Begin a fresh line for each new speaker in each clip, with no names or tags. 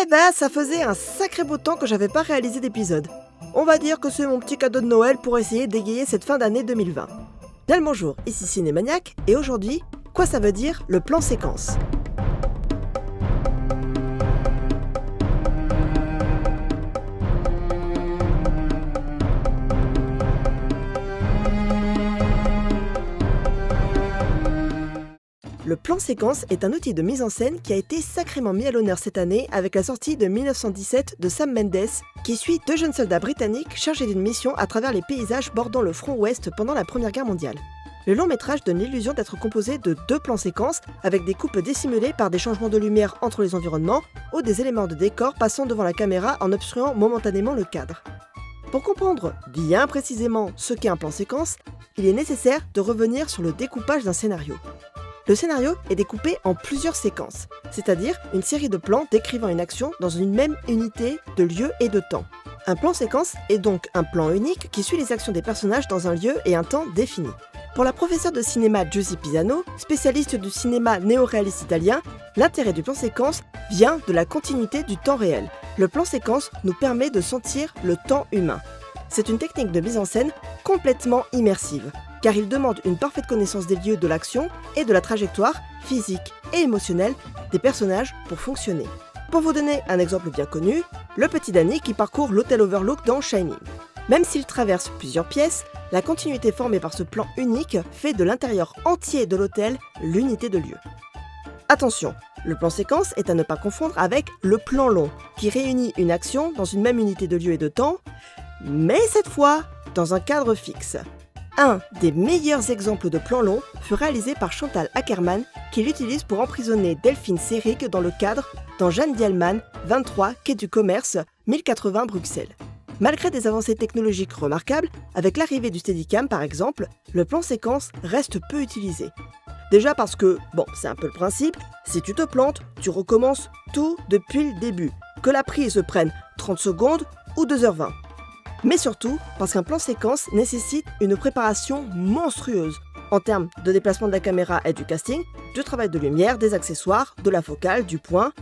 Eh ben, ça faisait un sacré bout de temps que j'avais pas réalisé d'épisode. On va dire que c'est mon petit cadeau de Noël pour essayer d'égayer cette fin d'année 2020. Bien le bonjour, ici Cinémaniac, et aujourd'hui, quoi ça veut dire le plan séquence ? Le plan séquence est un outil de mise en scène qui a été sacrément mis à l'honneur cette année avec la sortie de 1917 de Sam Mendes, qui suit deux jeunes soldats britanniques chargés d'une mission à travers les paysages bordant le front ouest pendant la Première Guerre mondiale. Le long métrage donne l'illusion d'être composé de deux plans séquences avec des coupes dissimulées par des changements de lumière entre les environnements ou des éléments de décor passant devant la caméra en obstruant momentanément le cadre. Pour comprendre bien précisément ce qu'est un plan séquence, il est nécessaire de revenir sur le découpage d'un scénario. Le scénario est découpé en plusieurs séquences, c'est-à-dire une série de plans décrivant une action dans une même unité de lieu et de temps. Un plan séquence est donc un plan unique qui suit les actions des personnages dans un lieu et un temps défini. Pour la professeure de cinéma Giusy Pisano, spécialiste du cinéma néo-réaliste italien, l'intérêt du plan séquence vient de la continuité du temps réel. Le plan séquence nous permet de sentir le temps humain. C'est une technique de mise en scène complètement immersive, car il demande une parfaite connaissance des lieux de l'action et de la trajectoire physique et émotionnelle des personnages pour fonctionner. Pour vous donner un exemple bien connu, le petit Danny qui parcourt l'hôtel Overlook dans Shining. Même s'il traverse plusieurs pièces, la continuité formée par ce plan unique fait de l'intérieur entier de l'hôtel l'unité de lieu. Attention, le plan séquence est à ne pas confondre avec le plan long, qui réunit une action dans une même unité de lieu et de temps, mais cette fois dans un cadre fixe. Un des meilleurs exemples de plan long fut réalisé par Chantal Akerman, qui l'utilise pour emprisonner Delphine Seyrig dans le cadre dans Jeanne Dielman, 23, quai du Commerce, 1080 Bruxelles. Malgré des avancées technologiques remarquables, avec l'arrivée du Steadicam par exemple, le plan séquence reste peu utilisé. Déjà parce que, c'est un peu le principe, si tu te plantes, tu recommences tout depuis le début, que la prise prenne 30 secondes ou 2h20. Mais surtout parce qu'un plan séquence nécessite une préparation monstrueuse en termes de déplacement de la caméra et du casting, du travail de lumière, des accessoires, de la focale, du point.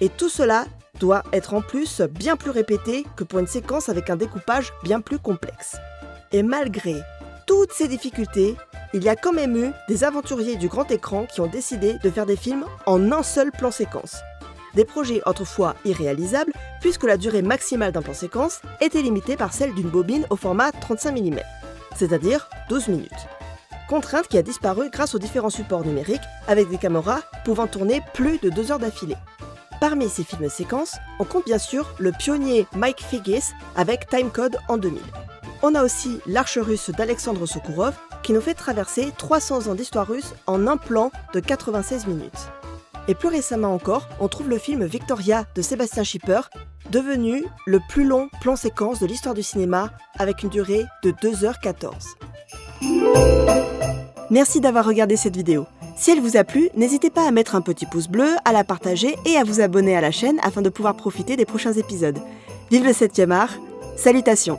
Et tout cela doit être en plus bien plus répété que pour une séquence avec un découpage bien plus complexe. Et malgré toutes ces difficultés, il y a quand même eu des aventuriers du grand écran qui ont décidé de faire des films en un seul plan séquence. Des projets autrefois irréalisables, puisque la durée maximale d'un plan séquence était limitée par celle d'une bobine au format 35 mm, c'est-à-dire 12 minutes. Contrainte qui a disparu grâce aux différents supports numériques, avec des caméras pouvant tourner plus de 2 heures d'affilée. Parmi ces films séquences, on compte bien sûr le pionnier Mike Figgis avec Timecode en 2000. On a aussi l'Arche russe d'Alexandre Sokourov, qui nous fait traverser 300 ans d'histoire russe en un plan de 96 minutes. Et plus récemment encore, on trouve le film Victoria de Sébastien Schipper, devenu le plus long plan séquence de l'histoire du cinéma avec une durée de 2h14. Merci d'avoir regardé cette vidéo. Si elle vous a plu, n'hésitez pas à mettre un petit pouce bleu, à la partager et à vous abonner à la chaîne afin de pouvoir profiter des prochains épisodes. Vive le 7e art, salutations!